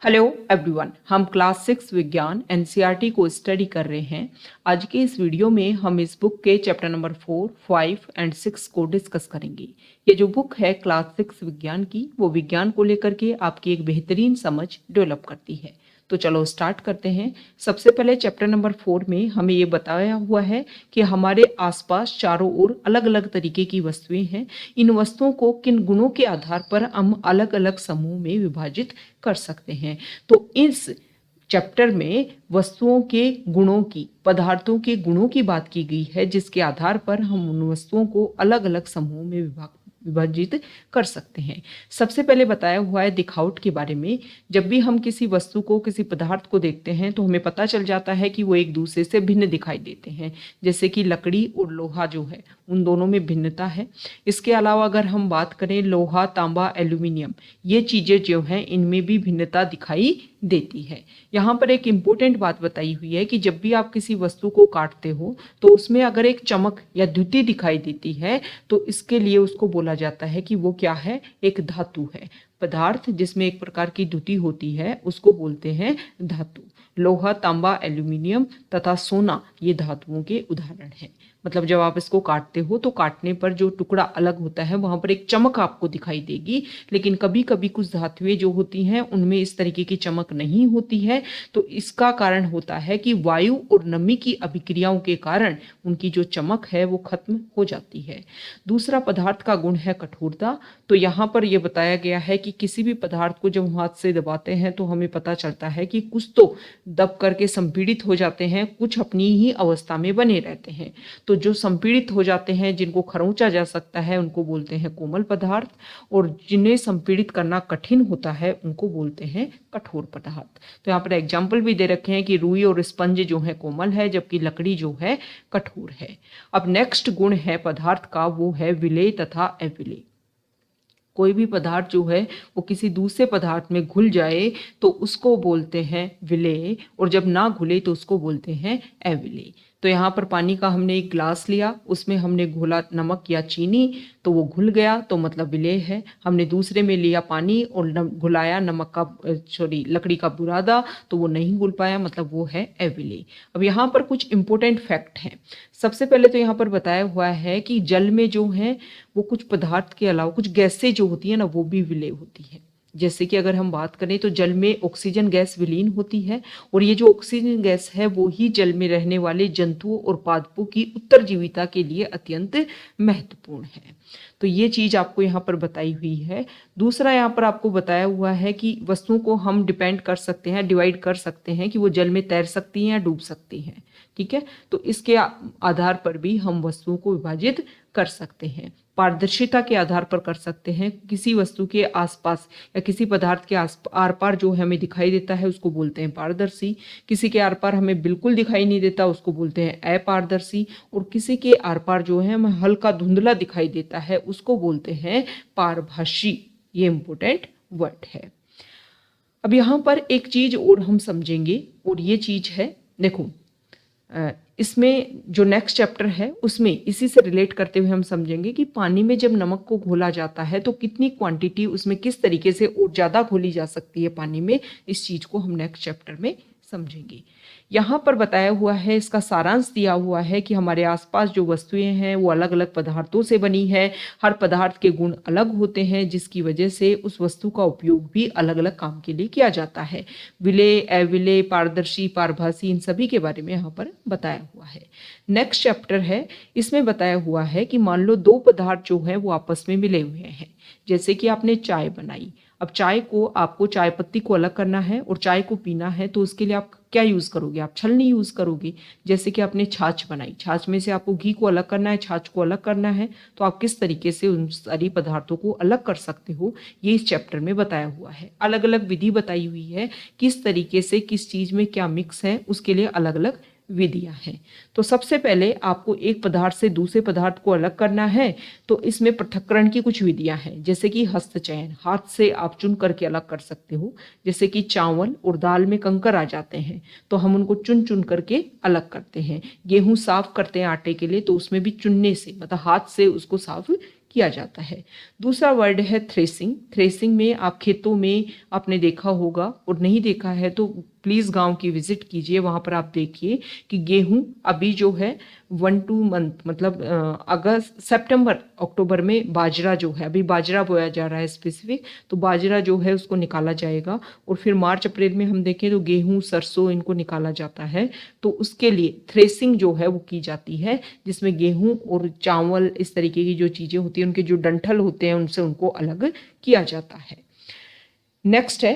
Hello everyone, हम class 6 विज्ञान NCERT को स्टडी कर रहे हैं। आज के इस वीडियो में हम इस बुक के चैप्टर नंबर 4, 5 एंड 6 को डिस्कस करेंगे। ये जो बुक है क्लास 6 विज्ञान की, वो विज्ञान को लेकर के आपकी एक बेहतरीन समझ डेवलप करती है। तो चलो स्टार्ट करते हैं। सबसे पहले चैप्टर नंबर 4 में हमें ये बताया हुआ है कि हमारे आसपास चारों ओर अलग अलग तरीके की वस्तुएं हैं। इन वस्तुओं को किन गुणों के आधार पर हम अलग अलग समूह में विभाजित कर सकते हैं। तो इस चैप्टर में वस्तुओं के गुणों की, पदार्थों के गुणों की बात की गई है, जिसके आधार पर हम उन वस्तुओं को अलग अलग समूह में विभाजित कर सकते हैं। सबसे पहले बताया हुआ है दिखावट के बारे में। जब भी हम किसी वस्तु को, किसी पदार्थ को देखते हैं तो हमें पता चल जाता है कि वो एक दूसरे से भिन्न दिखाई देते हैं। जैसे कि लकड़ी और लोहा जो है, उन दोनों में भिन्नता है। इसके अलावा अगर हम बात करें लोहा, तांबा, एल्यूमिनियम, ये चीज़ें जो हैं इनमें भी भिन्नता दिखाई देती है। यहाँ पर एक इम्पोर्टेंट बात बताई हुई है कि जब भी आप किसी वस्तु को काटते हो तो उसमें अगर एक चमक या द्युति दिखाई देती है तो इसके लिए उसको बोला जाता है कि वो क्या है, एक धातु है। पदार्थ जिसमें एक प्रकार की द्युति होती है उसको बोलते हैं धातु। लोहा, तांबा, एल्यूमिनियम तथा सोना ये धातुओं के उदाहरण हैं। मतलब जब आप इसको काटते हो तो काटने पर जो टुकड़ा अलग होता है वहां पर एक चमक आपको दिखाई देगी, लेकिन कभी कभी कुछ धातुएं जो होती हैं उनमें इस तरीके की चमक नहीं होती है। तो इसका कारण होता है कि वायु और नमी की अभिक्रियाओं के कारण उनकी जो चमक है वो खत्म हो जाती है। दूसरा पदार्थ का गुण है कठोरता। तो यहाँ पर यह बताया गया है कि किसी भी पदार्थ को जब हम हाथ से दबाते हैं तो हमें पता चलता है कि कुछ तो दब करके संपीड़ित हो जाते हैं, कुछ अपनी ही अवस्था में बने रहते हैं। तो जो संपीड़ित हो जाते हैं, जिनको खरोंचा जा सकता है, उनको बोलते हैं कोमल पदार्थ, और जिन्हें संपीड़ित करना कठिन होता है उनको बोलते हैं कठोर पदार्थ। तो यहाँ पर एग्जाम्पल भी दे रखे हैं कि रुई और स्पंज जो है कोमल है, जबकि लकड़ी जो है कठोर है। अब नेक्स्ट गुण है पदार्थ का, वो है विलेय तथा अविलेय। कोई भी पदार्थ जो है वो किसी दूसरे पदार्थ में घुल जाए तो उसको बोलते हैं विलेय, और जब ना घुले तो उसको बोलते हैं अविलेय। तो यहाँ पर पानी का हमने एक ग्लास लिया, उसमें हमने घोला नमक या चीनी, तो वो घुल गया तो मतलब विलेय है। हमने दूसरे में लिया पानी और घुलाया नमक का लकड़ी का बुरादा, तो वो नहीं घुल पाया, मतलब वो है अविलेय। अब यहाँ पर कुछ इंपॉर्टेंट फैक्ट हैं। सबसे पहले तो यहाँ पर बताया हुआ है कि जल में जो है वो कुछ पदार्थ के अलावा कुछ गैसें जो होती है ना, वो भी विलेय होती है। जैसे कि अगर हम बात करें तो जल में ऑक्सीजन गैस विलीन होती है, और ये जो ऑक्सीजन गैस है वो ही जल में रहने वाले जंतुओं और पादपों की उत्तरजीविता के लिए अत्यंत महत्वपूर्ण है। तो ये चीज आपको यहाँ पर बताई हुई है। दूसरा यहाँ पर आपको बताया हुआ है कि वस्तुओं को हम डिपेंड कर सकते हैं, डिवाइड कर सकते हैं कि वो जल में तैर सकती हैं या डूब सकती हैं। ठीक है, तो इसके आधार पर भी हम वस्तुओं को विभाजित कर सकते हैं। पारदर्शिता के आधार पर कर सकते हैं। किसी वस्तु के आसपास या किसी पदार्थ के आर पार जो हमें दिखाई देता है उसको बोलते हैं पारदर्शी। किसी के आर पार हमें बिल्कुल दिखाई नहीं देता उसको बोलते हैं अपारदर्शी। और किसी के आर पार जो है हमें हल्का धुंधला दिखाई देता है उसको बोलते हैं पारभासी। ये इंपॉर्टेंट वर्ड है। अब यहाँ पर एक चीज और हम समझेंगे, और ये चीज है, देखो इसमें जो नेक्स्ट चैप्टर है उसमें इसी से रिलेट करते हुए हम समझेंगे कि पानी में जब नमक को घोला जाता है तो कितनी क्वांटिटी उसमें किस तरीके से और ज़्यादा घोली जा सकती है पानी में। इस चीज़ को हम नेक्स्ट चैप्टर में समझेंगे। यहाँ पर बताया हुआ है, इसका सारांश दिया हुआ है कि हमारे आसपास जो वस्तुएं हैं वो अलग अलग पदार्थों से बनी है। हर पदार्थ के गुण अलग होते हैं, जिसकी वजह से उस वस्तु का उपयोग भी अलग अलग काम के लिए किया जाता है। विलेय, अविलेय, पारदर्शी, पारभासी, इन सभी के बारे में यहाँ पर बताया हुआ है। नेक्स्ट चैप्टर है, इसमें बताया हुआ है कि मान लो दो पदार्थ जो है वो आपस में मिले हुए हैं। जैसे कि आपने चाय बनाई, अब चाय को आपको चाय पत्ती को अलग करना है और चाय को पीना है, तो उसके लिए आप क्या यूज़ करोगे, आप छलनी यूज़ करोगे। जैसे कि आपने छाछ बनाई, छाछ में से आपको घी को अलग करना है, छाछ को अलग करना है, तो आप किस तरीके से उन सारी पदार्थों को अलग कर सकते हो, ये इस चैप्टर में बताया हुआ है। अलग अलग विधि बताई हुई है, किस तरीके से किस चीज़ में क्या मिक्स है, उसके लिए अलग अलग विधियां हैं। तो सबसे पहले आपको एक पदार्थ से दूसरे पदार्थ को अलग करना है, तो इसमें पृथक्करण की कुछ विधियां हैं। जैसे कि हस्तचयन, हाथ से आप चुन करके अलग कर सकते हो। जैसे कि चावल और दाल में कंकर आ जाते हैं तो हम उनको चुन चुन करके अलग करते हैं। गेहूं साफ करते हैं आटे के लिए, तो उसमें भी चुनने से, मतलब हाथ से उसको साफ किया जाता है। दूसरा वर्ड है थ्रेसिंग। थ्रेसिंग में आप खेतों में आपने देखा होगा, और नहीं देखा है तो प्लीज़ गांव की विजिट कीजिए, वहाँ पर आप देखिए कि गेहूं अभी जो है 1-2 मंथ मतलब अगस्त सितंबर अक्टूबर में बाजरा जो है, अभी बाजरा बोया जा रहा है स्पेसिफिक, तो बाजरा जो है उसको निकाला जाएगा, और फिर मार्च अप्रैल में हम देखें तो गेहूं सरसों इनको निकाला जाता है। तो उसके लिए थ्रेसिंग जो है वो की जाती है, जिसमें गेहूं और चावल इस तरीके की जो चीज़ें होती हैं उनके जो डंठल होते हैं उनसे उनको अलग किया जाता है। नेक्स्ट है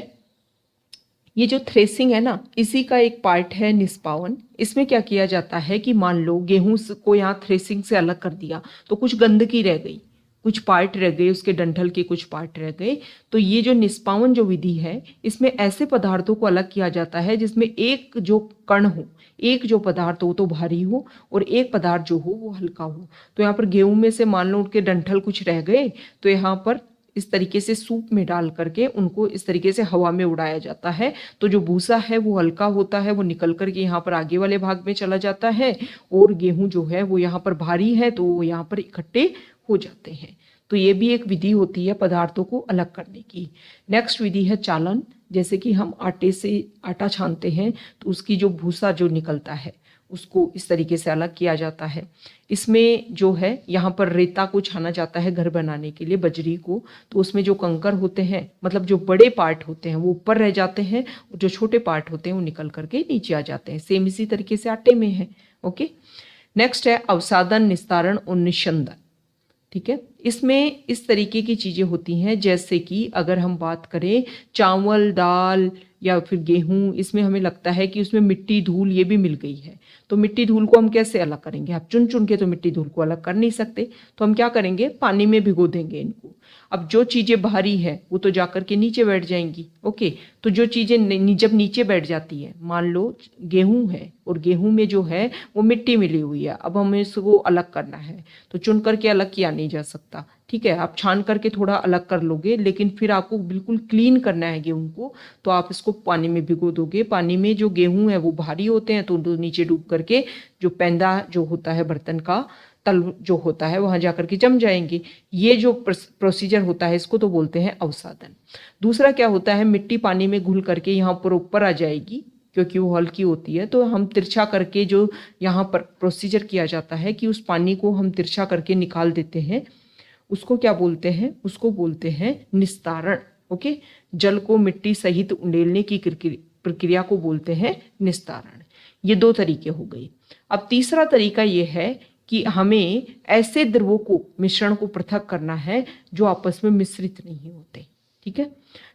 ये जो थ्रेसिंग है ना, इसी का एक पार्ट है निष्पावन। इसमें क्या किया जाता है कि मान लो गेहूं को यहाँ थ्रेसिंग से अलग कर दिया तो कुछ गंदगी रह गई, कुछ पार्ट रह गए, उसके डंठल के कुछ पार्ट रह गए, तो ये जो निष्पावन जो विधि है इसमें ऐसे पदार्थों को अलग किया जाता है जिसमें एक जो कण हो, एक जो पदार्थ हो तो भारी हो और एक पदार्थ जो हो वो हल्का हो। तो यहाँ पर गेहूं में से मान लो उनके डंठल कुछ रह गए, तो यहाँ पर इस तरीके से सूप में डाल करके उनको इस तरीके से हवा में उड़ाया जाता है, तो जो भूसा है वो हल्का होता है, वो निकल करके यहाँ पर आगे वाले भाग में चला जाता है, और गेहूं जो है वो यहाँ पर भारी है तो वो यहाँ पर इकट्ठे हो जाते हैं। तो ये भी एक विधि होती है पदार्थों को अलग करने की। नेक्स्ट विधि है चालन। जैसे कि हम आटे से आटा छानते हैं तो उसकी जो भूसा जो निकलता है उसको इस तरीके से अलग किया जाता है। इसमें जो है यहाँ पर रेता को छाना जाता है घर बनाने के लिए, बजरी को, तो उसमें जो कंकर होते हैं मतलब जो बड़े पार्ट होते हैं वो ऊपर रह जाते हैं, और जो छोटे पार्ट होते हैं वो निकल करके नीचे आ जाते हैं। सेम इसी तरीके से आटे में है। ओके, नेक्स्ट है अवसादन, निस्तारण और निस्यंदन। ठीक है, इसमें इस तरीके की चीज़ें होती हैं, जैसे कि अगर हम बात करें चावल, दाल या फिर गेहूं, इसमें हमें लगता है कि उसमें मिट्टी धूल ये भी मिल गई है, तो मिट्टी धूल को हम कैसे अलग करेंगे? आप चुन चुन के तो मिट्टी धूल को अलग कर नहीं सकते, तो हम क्या करेंगे, पानी में भिगो देंगे इनको। अब जो चीज़ें बाहरी है वो तो जाकर के नीचे बैठ जाएंगी। ओके, तो जो चीज़ें जब नीचे बैठ जाती है, मान लो गेहूं है और गेहूं में जो है वो मिट्टी मिली हुई है, अब हमें इसको अलग करना है, तो चुन करके अलग किया नहीं जा सकता। ठीक है, आप छान करके थोड़ा अलग कर लोगे, लेकिन फिर आपको बिल्कुल क्लीन करना है गेहूं को, तो आप इसको पानी में भिगो दोगे। पानी में जो गेहूं है वो भारी होते हैं, तो नीचे डूब करके जो पैंदा जो होता है बर्तन का तल जो होता है वहां जाकर के जम जाएंगे। ये जो प्रोसीजर होता है इसको तो बोलते हैं अवसादन। दूसरा क्या होता है, मिट्टी पानी में घुल करके यहाँ पर ऊपर आ जाएगी क्योंकि वो हल्की होती है, तो हम तिरछा करके जो यहाँ पर प्रोसीजर किया जाता है कि उस पानी को हम तिरछा करके निकाल देते हैं, उसको क्या बोलते हैं, उसको बोलते हैं निस्तारण। ओके, जल को मिट्टी सहित उंडेलने की प्रक्रिया को बोलते हैं निस्तारण। ये दो तरीके हो गए। अब तीसरा तरीका ये है कि हमें ऐसे द्रवों को, मिश्रण को पृथक करना है जो आपस में मिश्रित नहीं होते। ठीक है,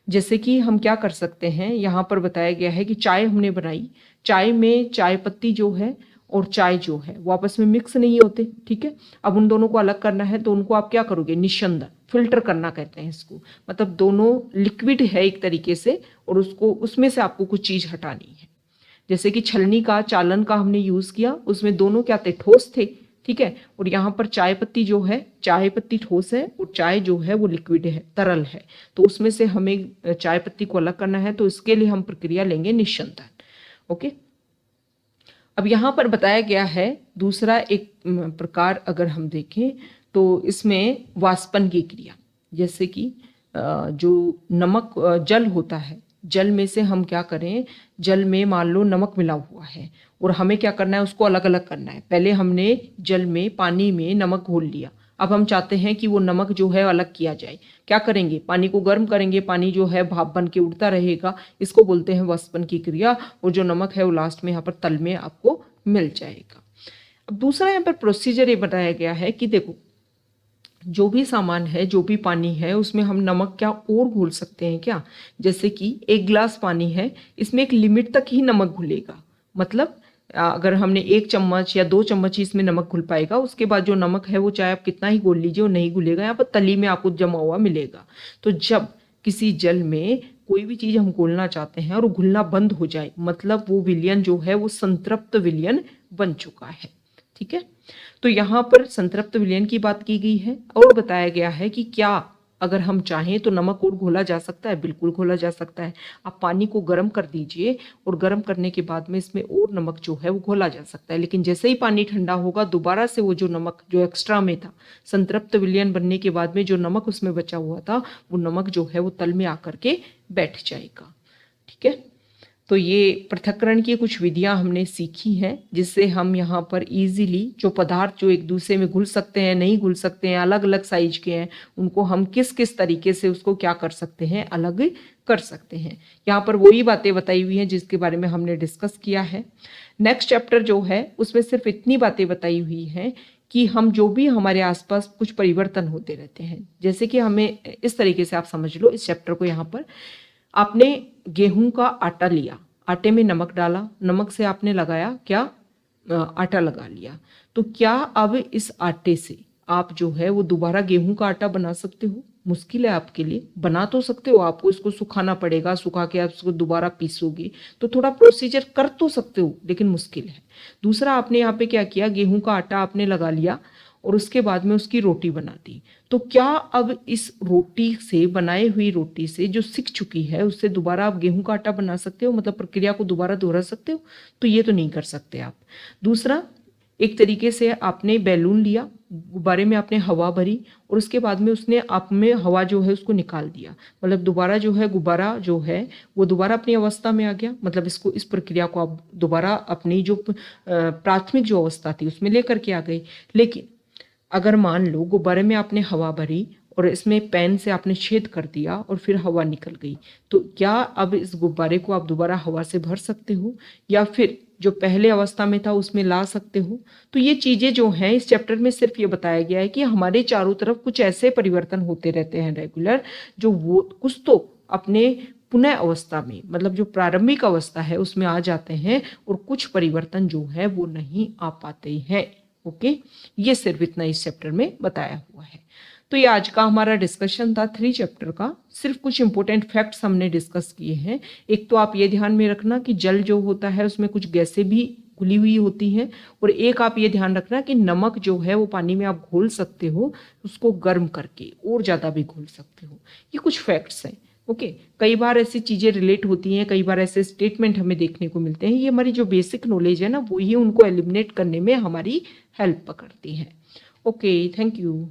जैसे कि हम क्या कर सकते हैं, यहाँ पर बताया गया है कि चाय हमने बनाई, चाय में चाय पत्ती जो है और चाय जो है वो आपस में मिक्स नहीं होते। ठीक है, अब उन दोनों को अलग करना है तो उनको आप क्या करोगे, निस्यंदन, फिल्टर करना कहते हैं इसको। मतलब दोनों लिक्विड है एक तरीके से और उसको उसमें से आपको कुछ चीज हटानी है। जैसे कि छलनी का, चालन का हमने यूज किया, उसमें दोनों क्या थे, ठोस थे। ठीक है, और यहाँ पर चाय पत्ती जो है, चाय पत्ती ठोस है और चाय जो है वो लिक्विड है, तरल है, तो उसमें से हमें चाय पत्ती को अलग करना है, तो इसके लिए हम प्रक्रिया लेंगे निस्यंदन। ओके, अब यहाँ पर बताया गया है दूसरा एक प्रकार, अगर हम देखें तो इसमें वाष्पन की क्रिया। जैसे कि जो नमक जल होता है, जल में से हम क्या करें, जल में मान लो नमक मिला हुआ है और हमें क्या करना है, उसको अलग अलग करना है। पहले हमने जल में, पानी में नमक घोल लिया, अब हम चाहते हैं कि वो नमक जो है अलग किया जाए। क्या करेंगे, पानी को गर्म करेंगे, पानी जो है भाप बन के उड़ता रहेगा, इसको बोलते हैं वाष्पन की क्रिया, और जो नमक है वो लास्ट में यहाँ पर तल में आपको मिल जाएगा। अब दूसरा यहाँ पर प्रोसीजर ये बताया गया है कि देखो, जो भी सामान है, जो भी पानी है, उसमें हम नमक क्या और घोल सकते हैं क्या। जैसे कि एक गिलास पानी है, इसमें एक लिमिट तक ही नमक घुलेगा, मतलब अगर हमने 1 चम्मच या 2 चम्मच ही इसमें नमक घुल पाएगा, उसके बाद जो नमक है वो चाहे आप कितना ही घोल लीजिए वो नहीं घुलेगा, यहाँ पर तली में आपको जमा हुआ मिलेगा। तो जब किसी जल में कोई भी चीज हम घोलना चाहते हैं और वो घुलना बंद हो जाए, मतलब वो विलयन जो है वो संतृप्त विलयन बन चुका है। ठीक है, तो यहाँ पर संतृप्त विलयन की बात की गई है और बताया गया है कि क्या अगर हम चाहें तो नमक और घोला जा सकता है, बिल्कुल घोला जा सकता है। आप पानी को गर्म कर दीजिए और गर्म करने के बाद में इसमें और नमक जो है वो घोला जा सकता है, लेकिन जैसे ही पानी ठंडा होगा दोबारा से वो जो नमक जो एक्स्ट्रा में था, संतृप्त विलयन बनने के बाद में जो नमक उसमें बचा हुआ था, वो नमक जो है वो तल में आकर के बैठ जाएगा। ठीक है, तो ये पृथक्करण की कुछ विधियां हमने सीखी हैं, जिससे हम यहाँ पर इजीली जो पदार्थ जो एक दूसरे में घुल सकते हैं, नहीं घुल सकते हैं, अलग अलग साइज के हैं, उनको हम किस किस तरीके से उसको क्या कर सकते हैं, अलग कर सकते हैं। यहाँ पर वही बातें बताई हुई हैं जिसके बारे में हमने डिस्कस किया है। नेक्स्ट चैप्टर जो है उसमें सिर्फ इतनी बातें बताई हुई हैं कि हम जो भी हमारे आसपास कुछ परिवर्तन होते रहते हैं, जैसे कि हमें इस तरीके से आप समझ लो इस चैप्टर को। यहाँ पर आपने गेहूं का आटा लिया, आटे में नमक डाला, नमक से आपने लगाया क्या, आटा लगा लिया। तो क्या अब इस आटे से आप जो है वो दोबारा गेहूं का आटा बना सकते हो? मुश्किल है आपके लिए। बना तो सकते हो, आपको इसको सुखाना पड़ेगा, सुखा के आप इसको दोबारा पीसोगे तो थोड़ा प्रोसीजर कर तो सकते हो, लेकिन मुश्किल है। दूसरा, आपने यहाँ पे क्या किया, गेहूं का आटा आपने लगा लिया और उसके बाद में उसकी रोटी बना दी। तो क्या अब इस रोटी से, बनाई हुई रोटी से जो सिक चुकी है, उससे दोबारा आप गेहूं का आटा बना सकते हो, मतलब प्रक्रिया को दोबारा दोहरा सकते हो? तो ये तो नहीं कर सकते आप। दूसरा, एक तरीके से आपने बैलून लिया, गुब्बारे में आपने हवा भरी और उसके बाद में उसने आप में हवा जो है उसको निकाल दिया, मतलब दोबारा जो है गुब्बारा जो है वो दोबारा अपनी अवस्था में आ गया। मतलब इसको, इस प्रक्रिया को आप दोबारा अपनी जो प्राथमिक जो अवस्था थी उसमें लेकर के आ गए। लेकिन अगर मान लो गुब्बारे में आपने हवा भरी और इसमें पेन से आपने छेद कर दिया और फिर हवा निकल गई, तो क्या अब इस गुब्बारे को आप दोबारा हवा से भर सकते हो या फिर जो पहले अवस्था में था उसमें ला सकते हो? तो ये चीजें जो हैं इस चैप्टर में सिर्फ ये बताया गया है कि हमारे चारों तरफ कुछ ऐसे परिवर्तन होते रहते हैं रेगुलर, जो वो कुछ तो अपने पुनः अवस्था में, मतलब जो प्रारंभिक अवस्था है उसमें आ जाते हैं और कुछ परिवर्तन जो है वो नहीं आ पाते हैं। ओके, ये सिर्फ इतना इस चैप्टर में बताया हुआ है। तो ये आज का हमारा डिस्कशन था 3 चैप्टर का। सिर्फ कुछ इंपॉर्टेंट फैक्ट्स हमने डिस्कस किए हैं। एक तो आप ये ध्यान में रखना कि जल जो होता है उसमें कुछ गैसें भी घुली हुई होती हैं, और एक आप ये ध्यान रखना कि नमक जो है वो पानी में आप घोल सकते हो, उसको गर्म करके और ज़्यादा भी घोल सकते हो। ये कुछ फैक्ट्स हैं। ओके, कई बार ऐसी चीज़ें रिलेट होती हैं, कई बार ऐसे स्टेटमेंट हमें देखने को मिलते हैं। ये हमारी जो बेसिक नॉलेज है ना, वो ही उनको एलिमिनेट करने में हमारी हेल्प करती है। Okay, thank you.